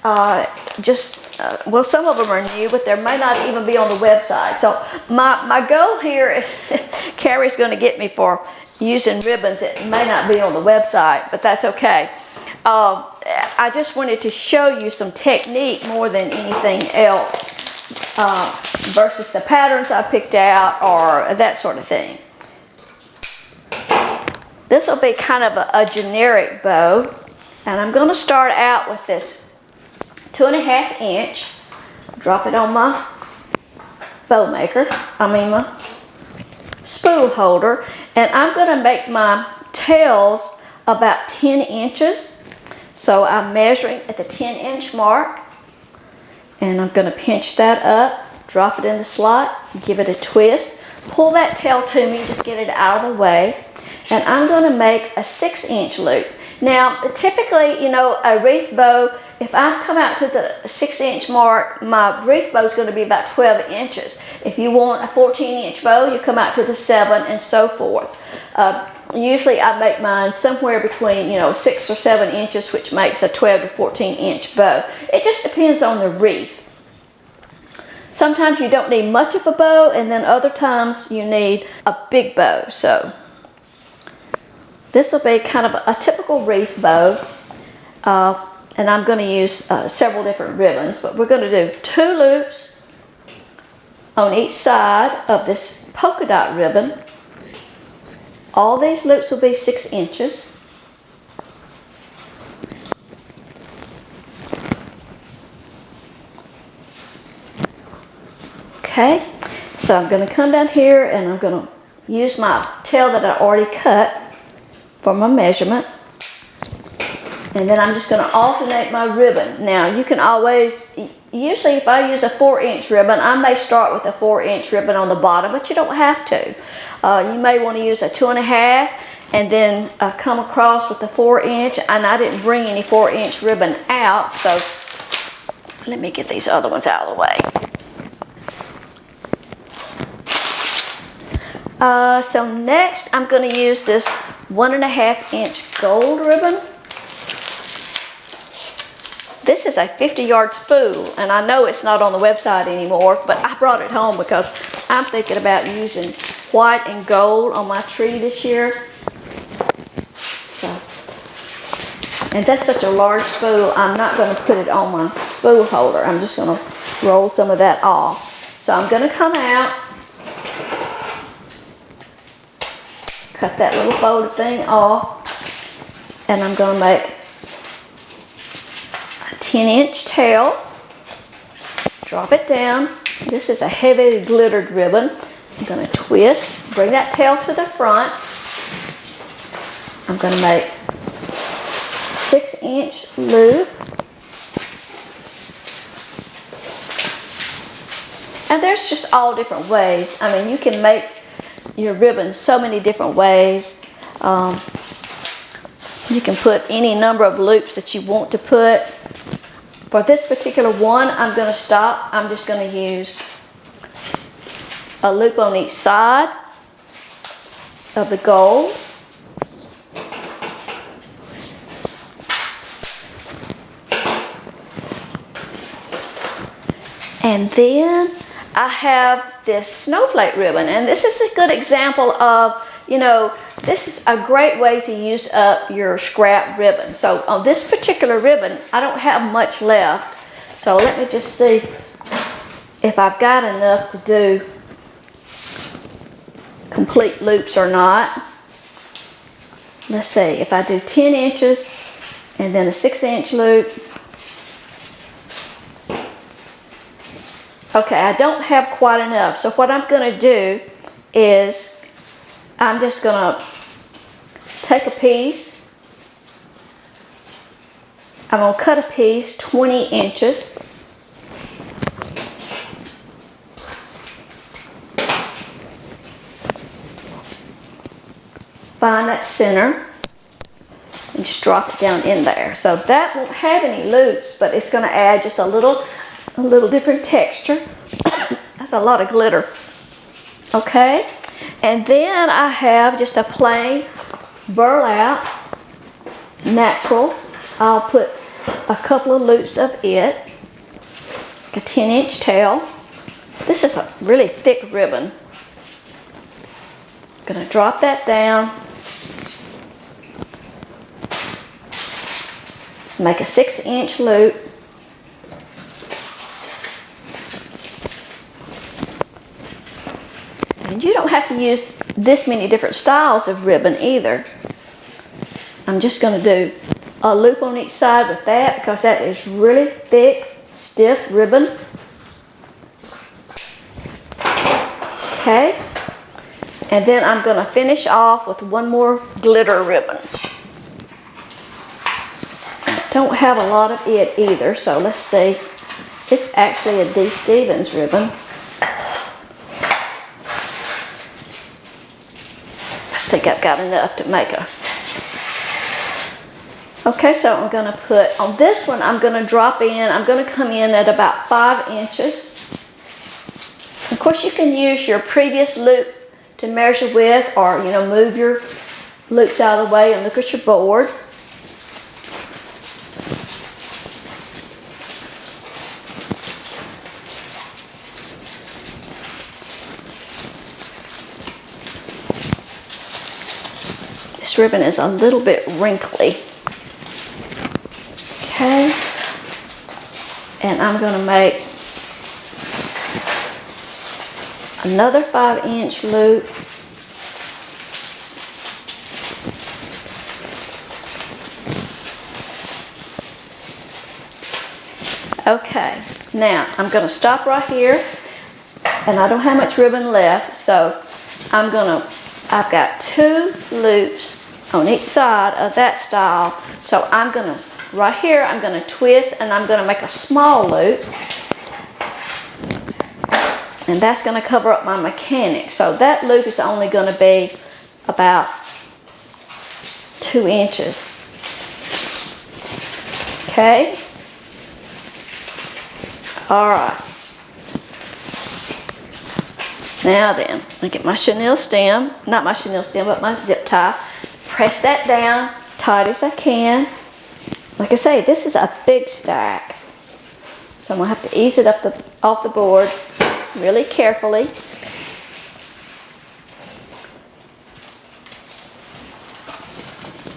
well, some of them are new, but there may not even be on the website. So my goal here is, Carrie's going to get me for using ribbons that may not be on the website, but that's okay. I just wanted to show you some technique more than anything else, versus the patterns I picked out or that sort of thing. This will be kind of a generic bow, and I'm going to start out with this 2.5 inch. Drop it on my Bowmaker, my spool holder, and I'm going to make my tails about 10 inches. So I'm measuring at the 10-inch mark, and I'm going to pinch that up, drop it in the slot, give it a twist, pull that tail to me, just get it out of the way, and I'm going to make a 6-inch loop. Now, typically, a wreath bow, if I come out to the 6-inch mark, my wreath bow is going to be about 12 inches. If you want a 14-inch bow, you come out to the 7 and so forth. Usually I make mine somewhere between 6 or 7 inches, which makes a 12 to 14-inch bow. It just depends on the wreath. Sometimes you don't need much of a bow, and then other times you need a big bow. So this will be kind of a typical wreath bow, and I'm going to use several different ribbons, but we're going to do 2 loops on each side of this polka dot ribbon. All these loops will be 6 inches. Okay, so I'm going to come down here and I'm going to use my tail that I already cut for my measurement. And then I'm just going to alternate my ribbon. Now you can always, usually if I use a 4-inch ribbon, I may start with a 4-inch ribbon on the bottom, but you don't have to. You may want to use a 2.5 and then come across with the 4-inch, and I didn't bring any 4-inch ribbon out, so let me get these other ones out of the way. So next I'm going to use this 1.5-inch gold ribbon. This is a 50-yard spool, and I know it's not on the website anymore, but I brought it home because I'm thinking about using white and gold on my tree this year. So, and that's such a large spool, I'm not going to put it on my spool holder. I'm just going to roll some of that off. So I'm going to come out, cut that little folded thing off, and I'm going to make a 10-inch tail. Drop it down. This is a heavy glittered ribbon. I'm going to twist, bring that tail to the front. I'm going to make 6-inch loop. And there's just all different ways. I mean, you can make your ribbon so many different ways. You can put any number of loops that you want to put. For this particular one, I'm going to stop. I'm just going to use a loop on each side of the gold. And then I have this snowflake ribbon, and this is a good example of, this is a great way to use up your scrap ribbon. So on this particular ribbon, I don't have much left. So let me just see if I've got enough to do complete loops or not. Let's see, if I do 10 inches and then a 6-inch loop. Okay, I don't have quite enough. So what I'm going to do is I'm just going to take a piece. I'm going to cut a piece 20 inches. Find that center and just drop it down in there. So that won't have any loops, but it's going to add just a little different texture. That's a lot of glitter. Okay, and then I have just a plain burlap natural. I'll put a couple of loops of it, like a 10-inch tail. This is a really thick ribbon. I'm gonna drop that down, make a 6-inch loop. And you don't have to use this many different styles of ribbon either. I'm just going to do a loop on each side with that because that is really thick, stiff ribbon. Okay. And then I'm going to finish off with one more glitter ribbon. I don't have a lot of it either, so let's see. It's actually a D. Stevens ribbon. I think I've got enough to make a. Okay, so I'm going to put, on this one, I'm going to drop in, I'm going to come in at about 5 inches. Of course, you can use your previous loop to measure with, or, you know, move your loops out of the way and look at your board. This ribbon is a little bit wrinkly. Okay, and I'm going to make another 5-inch loop. Okay, now I'm going to stop right here, and I don't have much ribbon left, so I've got 2 loops on each side of that style, so I'm going to, right here, I'm going to twist and I'm going to make a small loop, and that's going to cover up my mechanic. So that loop is only going to be about 2 inches. Okay. All right. Now then, I get my chenille stem, not my chenille stem, but my zip tie. Press that down tight as I can. Like I say, this is a big stack, so I'm gonna have to ease it up off the board really carefully.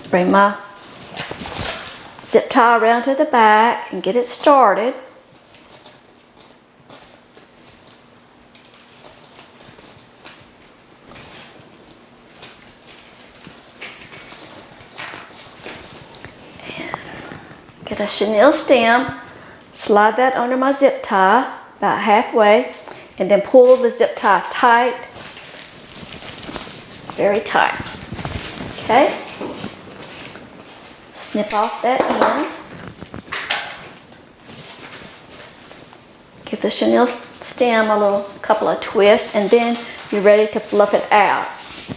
Bring my zip tie around to the back and get it started. Get a chenille stem, slide that under my zip tie about halfway, and then pull the zip tie tight, very tight. Okay, snip off that end. Give the chenille stem a couple of twists, and then you're ready to fluff it out.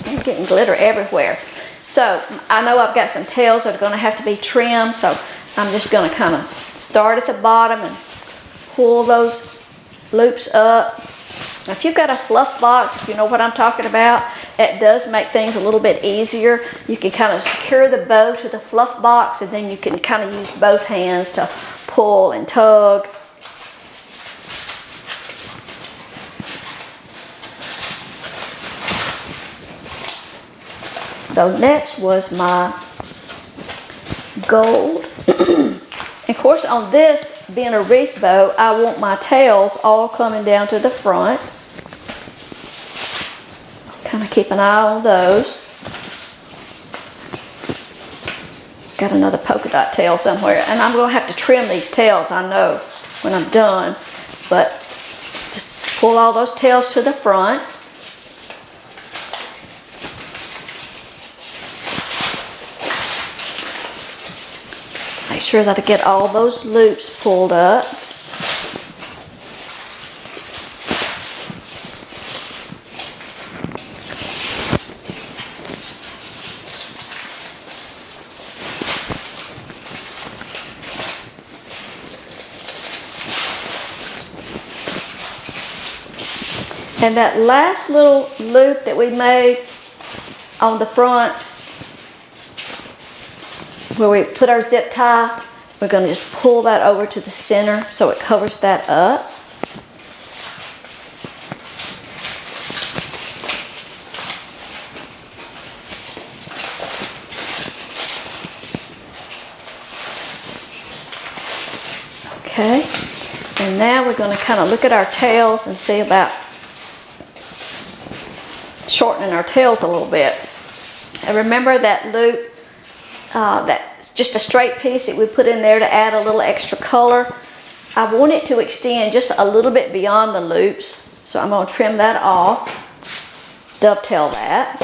I'm getting glitter everywhere. So I know I've got some tails that are going to have to be trimmed, so I'm just going to kind of start at the bottom and pull those loops up. Now, if you've got a fluff box, if you know what I'm talking about, it does make things a little bit easier. You can kind of secure the bow to the fluff box, and then you can kind of use both hands to pull and tug. So next was my gold. Of course, on this, being a wreath bow, I want my tails all coming down to the front. Kind of keep an eye on those. Got another polka dot tail somewhere, and I'm going to have to trim these tails, I know, when I'm done. But just pull all those tails to the front. Make sure that I get all those loops pulled up. And that last little loop that we made on the front, where we put our zip tie, we're going to just pull that over to the center so it covers that up. Okay, and now we're going to kind of look at our tails and see about shortening our tails a little bit. And remember that loop, that's just a straight piece that we put in there to add a little extra color. I want it to extend just a little bit beyond the loops, so I'm going to trim that off, dovetail that,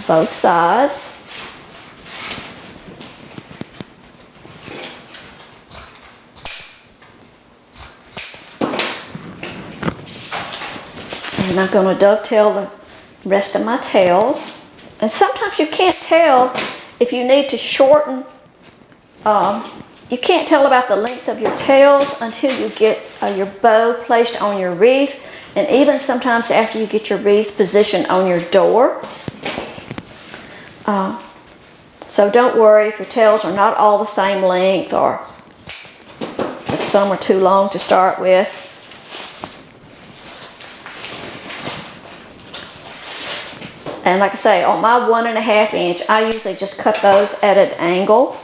both sides. And I'm going to dovetail the rest of my tails. And sometimes you can't tell if you need to shorten, you can't tell about the length of your tails until you get your bow placed on your wreath, and even sometimes after you get your wreath positioned on your door. So don't worry if your tails are not all the same length, or if some are too long to start with. And like I say, on my 1.5 inch, I usually just cut those at an angle.